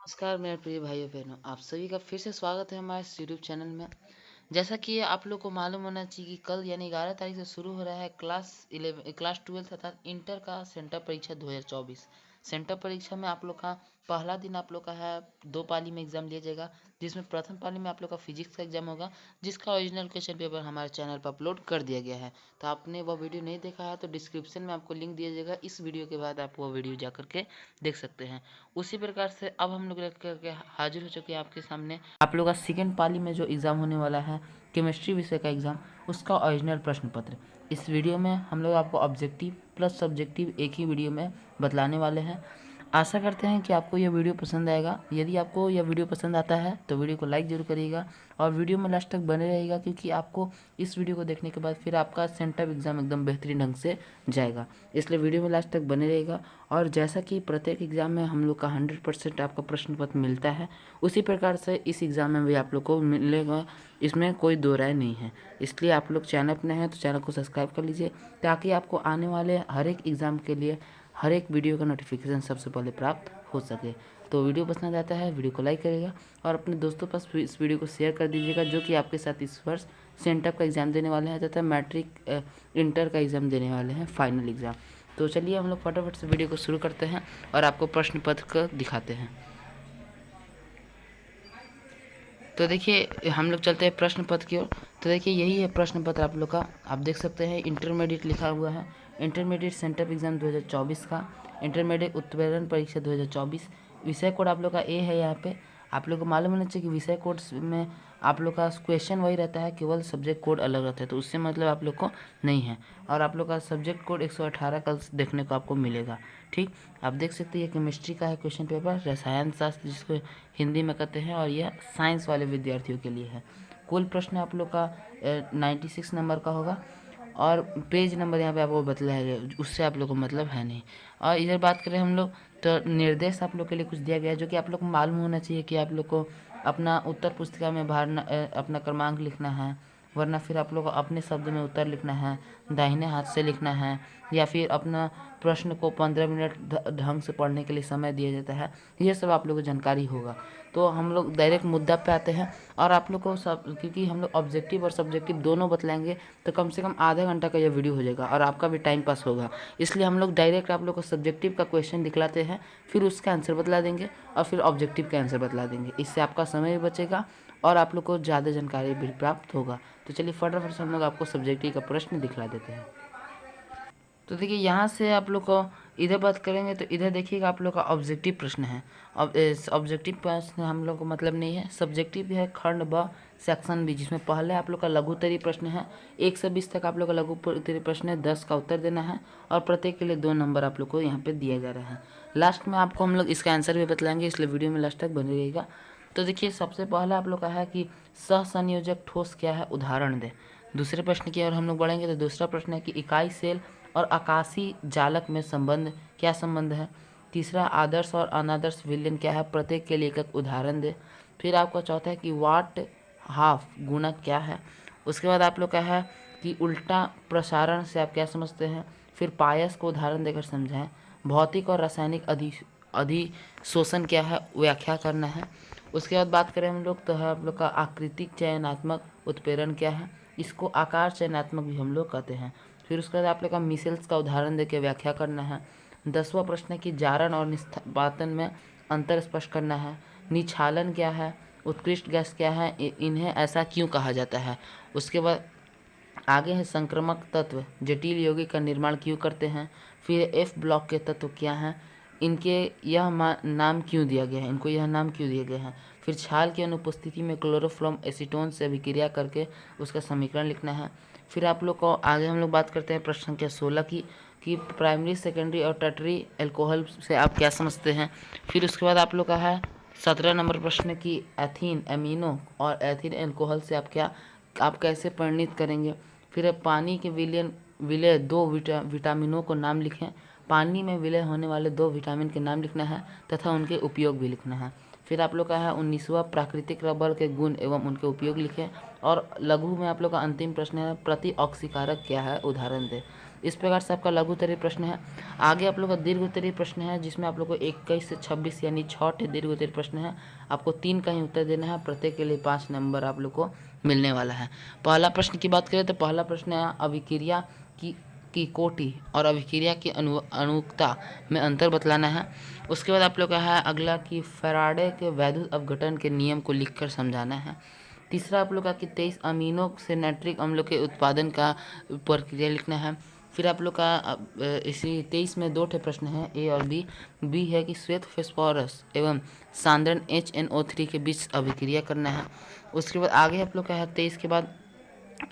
नमस्कार मेरे प्रिय भाइयों बहनों, आप सभी का फिर से स्वागत है हमारे इस यूट्यूब चैनल में। जैसा कि आप लोग को मालूम होना चाहिए कि कल यानी 11 तारीख से शुरू हो रहा है क्लास 12 अर्थात इंटर का सेंटर परीक्षा 2024। सेंटर परीक्षा में आप लोग का पहला दिन आप लोग का है 2 पाली में एग्जाम लिया जाएगा, जिसमें प्रथम पाली में आप लोग का फिजिक्स का एग्जाम होगा, जिसका ओरिजिनल क्वेश्चन पेपर हमारे चैनल पर अपलोड कर दिया गया है। तो आपने वह वीडियो नहीं देखा है तो डिस्क्रिप्शन में आपको लिंक दिया जाएगा, इस वीडियो के बाद आप वो वीडियो जा करके देख सकते हैं। उसी प्रकार से अब हम लोग लेकर के हाजिर हो चुके हैं आपके सामने आप लोग का सेकेंड पाली में जो एग्ज़ाम होने वाला है केमिस्ट्री विषय का एग्ज़ाम, उसका ओरिजिनल प्रश्न पत्र। इस वीडियो में हम लोग आपको ऑब्जेक्टिव प्लस सब्जेक्टिव एक ही वीडियो में बतलाने वाले हैं। आशा करते हैं कि आपको यह वीडियो पसंद आएगा। यदि आपको यह वीडियो पसंद आता है तो वीडियो को लाइक जरूर करिएगा और वीडियो में लास्ट तक बने रहिएगा, क्योंकि आपको इस वीडियो को देखने के बाद फिर आपका सेंटर एग्ज़ाम एकदम बेहतरीन ढंग से जाएगा। इसलिए वीडियो में लास्ट तक बने रहेगा। और जैसा कि प्रत्येक एग्ज़ाम में हम लोग का 100% आपका प्रश्न पत्र मिलता है, उसी प्रकार से इस एग्ज़ाम में भी आप लोग को मिलेगा, इसमें कोई दो राय नहीं है। इसलिए आप लोग चैनल पर नए हैं तो चैनल को सब्सक्राइब कर लीजिए, ताकि आपको आने वाले हर एक एग्ज़ाम के लिए हर एक वीडियो का नोटिफिकेशन सबसे पहले प्राप्त हो सके। तो वीडियो पसंद आता है वीडियो को लाइक करिएगा और अपने दोस्तों पास इस वीडियो को शेयर कर दीजिएगा, जो कि आपके साथ इस वर्ष सेंटअप का एग्ज़ाम देने वाले हैं तथा मैट्रिक इंटर का एग्ज़ाम देने वाले हैं, फाइनल एग्ज़ाम। तो चलिए हम लोग फटाफट से वीडियो को शुरू करते हैं और आपको प्रश्न पत्र को दिखाते हैं। तो देखिए हम लोग चलते हैं प्रश्न पत्र की ओर। तो देखिए यही है प्रश्न पत्र आप लोग का, आप देख सकते हैं इंटरमीडिएट लिखा हुआ है, इंटरमीडिएट सेंटर एग्ज़ाम 2024 का, इंटरमीडिएट उत्तीर्ण परीक्षा 2024। विषय कोड आप लोग का ए है। यहाँ पे आप लोग को मालूम होना चाहिए कि विषय कोड में आप लोग का क्वेश्चन वही रहता है, केवल सब्जेक्ट कोड अलग रहता है, तो उससे मतलब आप लोग को नहीं है। और आप लोग का सब्जेक्ट कोड 118 कल देखने को आपको मिलेगा। ठीक, आप देख सकते हैं ये केमिस्ट्री का है क्वेश्चन पेपर, रसायन शास्त्र जिसको हिंदी में कहते हैं, और यह साइंस वाले विद्यार्थियों के लिए है। कुल प्रश्न आप लोग का 96 नंबर का होगा और पेज नंबर यहाँ पे आपको बतलाया गया, उससे आप लोग को मतलब है नहीं। और इधर बात करें हम लोग तो निर्देश आप लोग के लिए कुछ दिया गया है, जो कि आप लोग को मालूम होना चाहिए कि आप लोग को अपना उत्तर पुस्तिका में अपना क्रमांक लिखना है, वरना फिर आप लोग को अपने शब्द में उत्तर लिखना है, दाहिने हाथ से लिखना है, या फिर अपना प्रश्न को 15 मिनट ढंग से पढ़ने के लिए समय दिया जाता है। ये सब आप लोग को जानकारी होगा। तो हम लोग डायरेक्ट मुद्दा पे आते हैं और आप लोग को सब, क्योंकि हम लोग ऑब्जेक्टिव और सब्जेक्टिव दोनों बतलाएंगे, तो कम से कम आधा घंटा का यह वीडियो हो जाएगा और आपका भी टाइम पास होगा। इसलिए हम लोग डायरेक्ट आप लोग को सब्जेक्टिव का क्वेश्चन दिखलाते हैं, फिर उसका आंसर बतला देंगे और फिर ऑब्जेक्टिव का आंसर बतला देंगे। इससे आपका समय भी बचेगा और आप लोग को ज़्यादा जानकारी भी प्राप्त होगा। तो चलिए फटाफट से हम लोग आपको सब्जेक्टिव का प्रश्न दिखला देते हैं। तो देखिए यहाँ से आप लोग को इधर बात करेंगे तो इधर देखिएगा आप लोग का ऑब्जेक्टिव प्रश्न है। अब ऑब्जेक्टिव प्रश्न हम लोग को मतलब नहीं है, सब्जेक्टिव भी है, खंड ब सेक्शन बी, जिसमें पहले आप लोग का लघुत्तरीय प्रश्न है। 1 से 20 तक आप लोग का लघुत्तरीय प्रश्न है, 10 का उत्तर देना है और प्रत्येक के लिए 2 नंबर आप लोग को यहाँ पे दिया जा रहा है। लास्ट में आपको हम लोग इसका आंसर भी बतलाएंगे, इसलिए वीडियो में लास्ट तक बने रहिएगा। तो देखिए सबसे पहला आप लोग का है कि सहसंयोजक ठोस क्या है, उदाहरण दे। दूसरे प्रश्न की ओर हम लोग बढ़ेंगे तो दूसरा प्रश्न है कि इकाई सेल और आकाशीय जालक में संबंध क्या संबंध है। तीसरा आदर्श और अनादर्श विलयन क्या है, प्रत्येक के लिए एक उदाहरण दे। फिर आपका चौथा है कि वाट हाफ गुणक क्या है। उसके बाद आप लोग का है कि उल्टा प्रसारण से आप क्या समझते हैं। फिर पायस को उदाहरण देकर समझाएं। भौतिक और रासायनिक अधिशोषण क्या है, व्याख्या करना है। उसके बाद बात करें हम लोग तो है आप लोग का आकृतिक चयनात्मक उत्प्रेरण क्या है, इसको आकार चयनात्मक भी हम लोग कहते हैं। फिर उसके बाद आप लोग का मिसेल्स का उदाहरण देके व्याख्या करना है। 10वां प्रश्न है कि जारण और निस्पातन में अंतर स्पष्ट करना है। निछालन क्या है, उत्कृष्ट गैस क्या है, इन्हें ऐसा क्यों कहा जाता है। उसके बाद आगे है संक्रामक तत्व जटिल यौगिक का निर्माण क्यों करते हैं। फिर एफ ब्लॉक के तत्व क्या हैं, इनके यह नाम क्यों दिया गया है, इनको यह नाम क्यों दिए गए हैं। फिर छाल की अनुपस्थिति में क्लोरोफॉर्म एसीटोन से अभिक्रिया करके उसका समीकरण लिखना है। फिर आप लोग को आगे हम लोग बात करते हैं प्रश्न संख्या 16 की, कि प्राइमरी सेकेंडरी और टर्टरी एल्कोहल से आप क्या समझते हैं। फिर उसके बाद आप लोग का है 17 नंबर प्रश्न की एथीन एमिनो और एथीन एल्कोहल से आप कैसे परिणित करेंगे। फिर पानी के विलय 2 विटामिनों को नाम लिखें। पानी में विलय होने वाले 2 विटामिन के नाम लिखना है तथा उनके उपयोग भी लिखना है। फिर आप लोग का है 19वां प्राकृतिक रबर के गुण एवं उनके उपयोग लिखें। और लघु में आप लोग का अंतिम प्रश्न है प्रति ऑक्सीकारक क्या है, उदाहरण दे। इस प्रकार से आपका लघु उत्तरीय प्रश्न है। आगे आप लोग का दीर्घ उत्तरीय प्रश्न है, जिसमें आप लोग को 21 से 26 यानी 6 दीर्घ उत्तरीय प्रश्न है। आपको 3 का ही उत्तर देना है, प्रत्येक के लिए 5 नंबर आप लोग को मिलने वाला है। पहला प्रश्न की बात करें तो पहला प्रश्न है अभिक्रिया की कोटि और अभिक्रिया की अनुकता में अंतर बतलाना है। उसके बाद आप लोग का है अगला कि फैराडे के वैद्युत अपघटन के नियम को लिखकर समझाना है। तीसरा आप लोग का कि 23 अमीनों से नाइट्रिक अम्लों के उत्पादन का प्रक्रिया लिखना है। फिर आप लोग का इसी 23 में 2 प्रश्न हैं, ए और बी। बी है कि श्वेत फास्फोरस एवं सांद्रण HNO3 के बीच अभिक्रिया करना है। उसके बाद आगे आप लोग का है 23 के बाद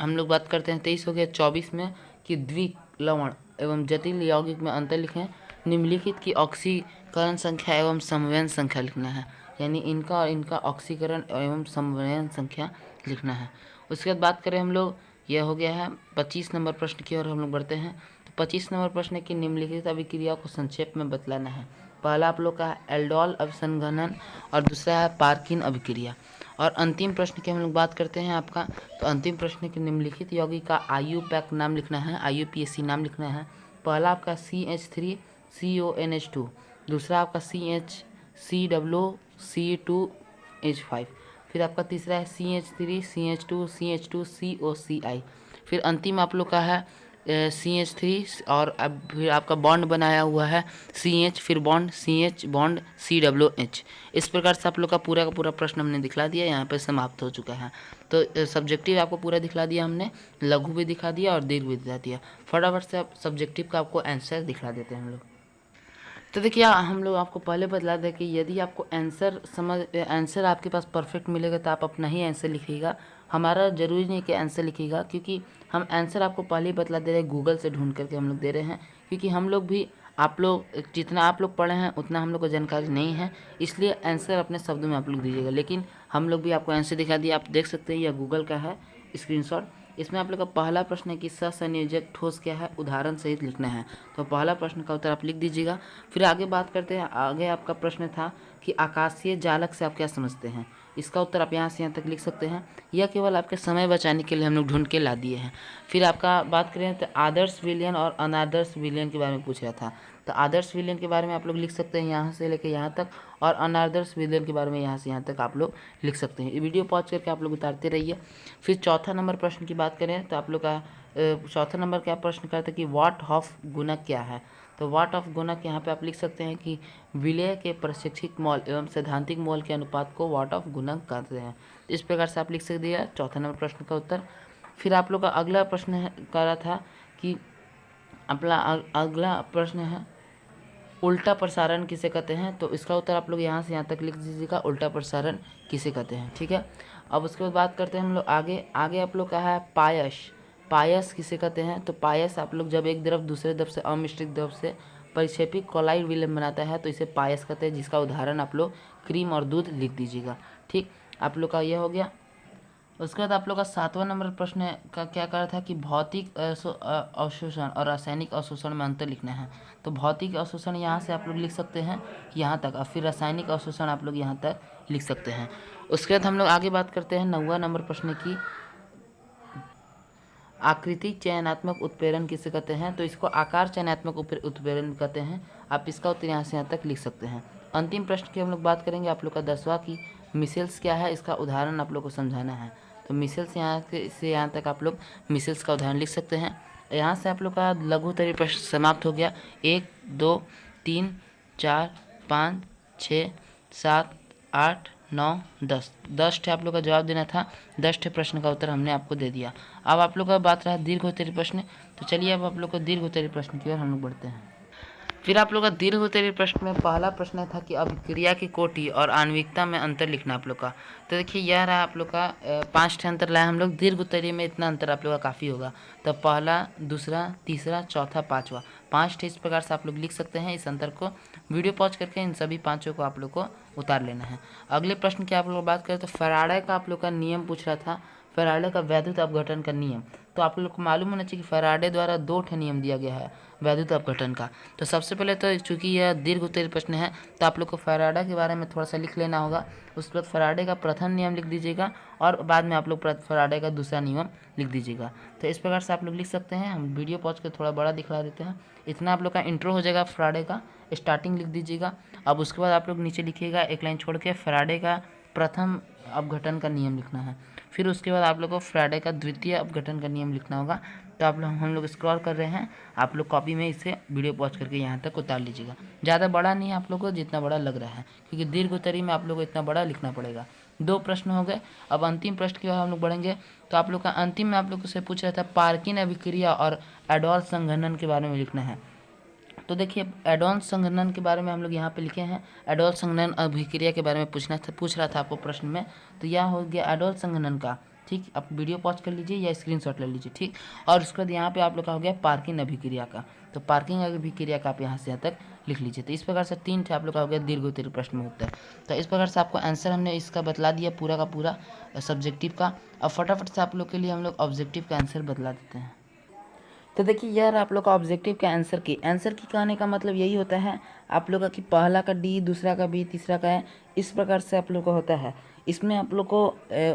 हम लोग बात करते हैं 23 हो गया 24 में कि द्विक लवण एवं जटिल यौगिक में अंतर लिखें। निम्नलिखित की ऑक्सीकरण संख्या एवं समवयन संख्या लिखना है, यानी इनका और इनका ऑक्सीकरण एवं समवयन संख्या लिखना है। उसके बाद बात करें हम लोग, यह हो गया है 25 नंबर प्रश्न की ओर हम लोग बढ़ते हैं। तो 25 नंबर प्रश्न की निम्नलिखित अभिक्रिया को संक्षेप में बतलाना है। पहला आप लोग का है एल्डोल अभिसंघनन और दूसरा है पार्किन अभिक्रिया। और अंतिम प्रश्न की हम लोग बात करते हैं आपका, तो अंतिम प्रश्न के निम्नलिखित यौगिक का IUPAC नाम लिखना है, IUPAC नाम लिखना है। पहला आपका CH3CONH2, दूसरा आपका CHCOCH5, फिर आपका तीसरा है CH3CH2CH2COCI, फिर अंतिम आप लोग का है CH3 और अब फिर आपका बॉन्ड बनाया हुआ है CH, फिर बॉन्ड CH बॉन्ड COOH। इस प्रकार से आप लोग का पूरा प्रश्न हमने दिखला दिया, यहाँ पे समाप्त हो चुका है। तो सब्जेक्टिव आपको पूरा दिखला दिया हमने, लघु भी दिखा दिया और दीर्घ भी दिखा दिया। फटाफट से आप सब्जेक्टिव का आपको आंसर दिखला देते हैं हम लोग। तो देखिए हम लोग आपको पहले बतला दें कि यदि आपको आंसर आपके पास परफेक्ट मिलेगा तो आप अपना ही आंसर लिखिएगा। हमारा ज़रूरी नहीं कि आंसर लिखिएगा, क्योंकि हम आंसर आपको पहले ही बतला दे रहे हैं, गूगल से ढूंढ करके हम लोग दे रहे हैं। क्योंकि हम लोग भी आप लोग जितना आप लोग पढ़े हैं उतना हम लोग को जानकारी नहीं है, इसलिए आंसर अपने शब्दों में आप लोग दीजिएगा। लेकिन हम लोग भी आपको आंसर दिखा दिया, आप देख सकते हैं, यह गूगल का है स्क्रीनशॉट। इसमें आप लोग का पहला प्रश्न है कि सहसंयोजक ठोस क्या है, उदाहरण सहित लिखना है। तो पहला प्रश्न का उत्तर आप लिख दीजिएगा। फिर आगे बात करते हैं, आगे आपका प्रश्न था कि आकाशीय जालक से आप क्या समझते हैं। इसका उत्तर आप यहाँ से यहाँ तक लिख सकते हैं। यह केवल आपके समय बचाने के लिए हम लोग ढूंढ के ला दिए हैं। फिर आपका बात करें तो आदर्श विलयन और अनादर्श विलयन के बारे में पूछ रहा था। तो आदर्श विलयन के बारे में आप लोग लिख सकते हैं यहाँ से लेकर यहाँ तक, और अनादर्श विलयन के बारे में यहाँ से यहाँ तक आप लोग लिख सकते हैं। ये वीडियो पॉज करके आप लोग उतारते रहिए। फिर चौथा नंबर प्रश्न की बात करें तो आप लोग का चौथा नंबर क्या प्रश्न करते हैं कि वाट ऑफ गुणक क्या है। तो वाट ऑफ गुणक यहाँ पे आप लिख सकते हैं कि विलय के प्रशिक्षित मोल एवं सैद्धांतिक मोल के अनुपात को वाट ऑफ गुणक कहते हैं। इस प्रकार से आप लिख सकते हैं चौथा नंबर प्रश्न का उत्तर। फिर आप लोग का अगला प्रश्न कर रहा था कि अपना अगला प्रश्न है उल्टा प्रसारण किसे कहते हैं। तो इसका उत्तर आप लोग यहाँ से यहाँ तक लिख दीजिएगा, उल्टा प्रसारण किसे कहते हैं। ठीक है, अब उसके बाद बात करते हैं हम लोग आगे आप लोग का है पायस किसे कहते हैं। तो पायस आप लोग जब एक द्रव दूसरे द्रव से अमिश्रित द्रव से परिक्षेपी कोलाइड विलयन बनाता है तो इसे पायस कहते हैं, जिसका उदाहरण आप लोग क्रीम और दूध लिख दीजिएगा। ठीक, आप लोग का यह हो गया। उसके बाद आप लोग का 7वां नंबर प्रश्न का क्या कर रहा था कि भौतिक अवशोषण और रासायनिक अवशोषण में अंतर लिखना है। तो भौतिक अवशोषण यहाँ से आप लोग लिख सकते हैं यहाँ तक, और फिर रासायनिक अवशोषण आप लोग यहाँ तक लिख सकते हैं। उसके बाद हम लोग आगे बात करते हैं 9वां नंबर प्रश्न की, आकृति चयनात्मक उत्प्रेरण किसे कहते हैं। तो इसको आकार चयनात्मक उत्प्रेरण कहते हैं। आप इसका उत्तर यहाँ से यहाँ तक लिख सकते हैं। अंतिम प्रश्न की हम लोग बात करेंगे आप लोग का 10वां की मिसेल्स क्या है, इसका उदाहरण आप लोग को समझाना है। तो मिसेल्स यहाँ से यहाँ तक आप लोग मिसेल्स का उदाहरण लिख सकते हैं। यहाँ से आप लोग का लघु उत्तरीय प्रश्न समाप्त हो गया। 1 2 3 4 5 6 7 8 9 10 आप लोग का जवाब देना था। 10 प्रश्न का उत्तर हमने आपको दे दिया। अब आप लोग का बात रहा दीर्घ उत्तरीय प्रश्न। तो चलिए अब आप लोग को दीर्घ उत्तरीय प्रश्न की ओर हम लोग बढ़ते हैं। फिर आप लोग का दीर्घ उत्तरीय प्रश्न में पहला प्रश्न था कि अभिक्रिया की कोटि और आणविकता में अंतर लिखना आप लोग का। तो देखिए यह रहा आप लोग का 5 अंतर लाया हम लोग। दीर्घ उत्तरीय में इतना अंतर आप लोग का काफ़ी होगा। तो पहला, दूसरा, तीसरा, चौथा, 5वां 5 इस प्रकार से आप लोग लिख सकते हैं। इस अंतर को वीडियो पॉज करके इन सभी 5 को आप लोग को उतार लेना है। अगले प्रश्न की आप लोग बात करें तो फैराडे का आप लोग का नियम पूछ रहा था। फैराडे का वैद्युत अपघटन का नियम। तो आप लोग को मालूम होना चाहिए कि फैराडे द्वारा 2 नियम दिया गया है वैद्युत अपघटन का। तो सबसे पहले तो चूंकि यह दीर्घ उत्तरीय प्रश्न है तो आप लोग को फैराडे के बारे में थोड़ा सा लिख लेना होगा। उसके बाद फैराडे का प्रथम नियम लिख दीजिएगा और बाद में आप लोग फैराडे का दूसरा नियम लिख दीजिएगा। तो इस प्रकार से आप लोग लिख सकते हैं। हम वीडियो पॉज कर थोड़ा बड़ा दिखला देते हैं। इतना आप लोग का इंट्रो हो जाएगा फैराडे का, स्टार्टिंग लिख दीजिएगा। अब उसके बाद आप लोग नीचे लिखिएगा एक लाइन छोड़ के फैराडे का प्रथम अपघटन का नियम लिखना है। फिर उसके बाद आप लोग को फैराडे का द्वितीय अपघटन का नियम लिखना होगा। तो आप लोग हम लोग स्क्रॉल कर रहे हैं, आप लोग कॉपी में इसे वीडियो पॉज करके यहाँ तक उतार लीजिएगा। ज़्यादा बड़ा नहीं है आप लोग को, जितना बड़ा लग रहा है, क्योंकि दीर्घ उत्तरी में आप लोग को इतना बड़ा लिखना पड़ेगा। 2 प्रश्न हो गए। अब अंतिम प्रश्न की ओर हम लोग बढ़ेंगे। तो आप लोग का अंतिम में आप लोग से पूछ रहा था पार्किन अभिक्रिया और एडोल संघनन के बारे में लिखना है। तो देखिए एडोल संघनन के बारे में हम लोग यहाँ पे लिखे हैं। एडोल संघनन अभिक्रिया के बारे में पूछ रहा था आपको प्रश्न में। तो यह हो गया एडोल संघनन का, ठीक। आप वीडियो पॉज कर लीजिए या स्क्रीनशॉट ले लीजिए, ठीक। और उसके बाद यहाँ पे आप लोग का हो गया पार्किन अभिक्रिया का। तो पार्किंग अभिक्रिया का आप यहाँ से यहाँ तक लिख लीजिए। तो इस प्रकार से 3 थे आप लोग का हो गया दीर्घ उत्तरीय प्रश्न में उत्तर। तो इस प्रकार से आपको आंसर हमने इसका बतला दिया पूरा का पूरा सब्जेक्टिव का। अब फटाफट से आप लोग के लिए हम लोग ऑब्जेक्टिव का आंसर बतला देते हैं। तो देखिए यार आप लोग का ऑब्जेक्टिव के आंसर की कहने का मतलब यही होता है आप लोग का कि पहला का डी, दूसरा का बी, तीसरा का है, इस प्रकार से आप लोग का होता है। इसमें आप लोग को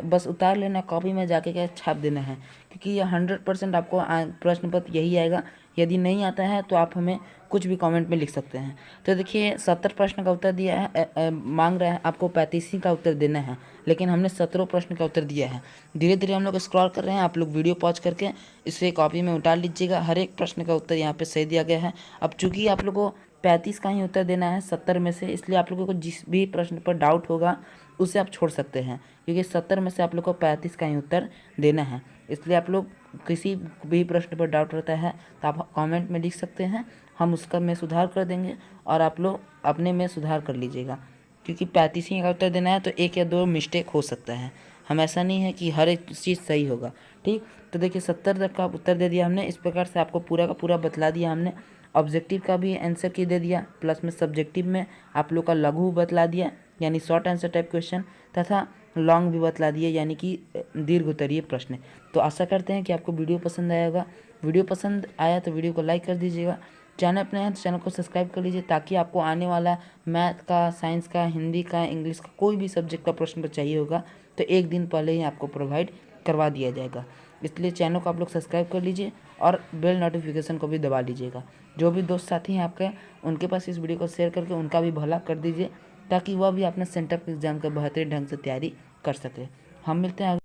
बस उतार लेना, कॉपी में जाके क्या छाप देना है, क्योंकि ये 100% आपको प्रश्न पत्र यही आएगा। यदि नहीं आता है तो आप हमें कुछ भी कमेंट में लिख सकते हैं। तो देखिए 70 प्रश्न का उत्तर दिया है, मांग रहा है आपको 35 का उत्तर देना है, लेकिन हमने 17 प्रश्न का उत्तर दिया है। धीरे धीरे हम लोग स्क्रॉल कर रहे हैं, आप लोग वीडियो पॉज करके इसे कॉपी में उतार लीजिएगा। हर एक प्रश्न का उत्तर यहाँ पे सही दिया गया है। अब चूंकि आप लोग को 35 का ही उत्तर देना है 70 में से, इसलिए आप लोगों को जिस भी प्रश्न पर डाउट होगा उसे आप छोड़ सकते हैं, क्योंकि 70 में से आप लोग को 35 का ही उत्तर देना है। इसलिए आप लोग किसी भी प्रश्न पर डाउट रहता है तो आप कमेंट में लिख सकते हैं, हम उसका में सुधार कर देंगे और आप लोग अपने में सुधार कर लीजिएगा, क्योंकि 35 ही का उत्तर देना है तो 1 या 2 मिस्टेक हो सकता है। हम ऐसा नहीं है कि हर एक चीज़ सही होगा, ठीक। तो देखिए 70 तक का उत्तर दे दिया हमने। इस प्रकार से आपको पूरा का पूरा बतला दिया हमने। ऑब्जेक्टिव का भी आंसर की दे दिया, प्लस में सब्जेक्टिव में आप लोग का लघु बतला दिया यानी शॉर्ट आंसर टाइप क्वेश्चन, तथा लॉन्ग भी बतला दिए यानी कि दीर्घ उत्तरीय प्रश्न। तो आशा करते हैं कि आपको वीडियो पसंद आया होगा। वीडियो पसंद आया तो वीडियो को लाइक कर दीजिएगा। चैनल अपने हैं तो चैनल को सब्सक्राइब कर लीजिए, ताकि आपको आने वाला मैथ का, साइंस का, हिंदी का, इंग्लिश का कोई भी सब्जेक्ट का प्रश्न पर चाहिए होगा तो 1 दिन पहले ही आपको प्रोवाइड करवा दिया जाएगा। इसलिए चैनल को आप लोग सब्सक्राइब कर लीजिए और बेल नोटिफिकेशन को भी दबा लीजिएगा। जो भी दोस्त साथी हैं आपके, उनके पास इस वीडियो को शेयर करके उनका भी भला कर दीजिए, ताकि वह भी अपने सेंटर एग्जाम का बेहतरीन ढंग से तैयारी कर सके। हम मिलते हैं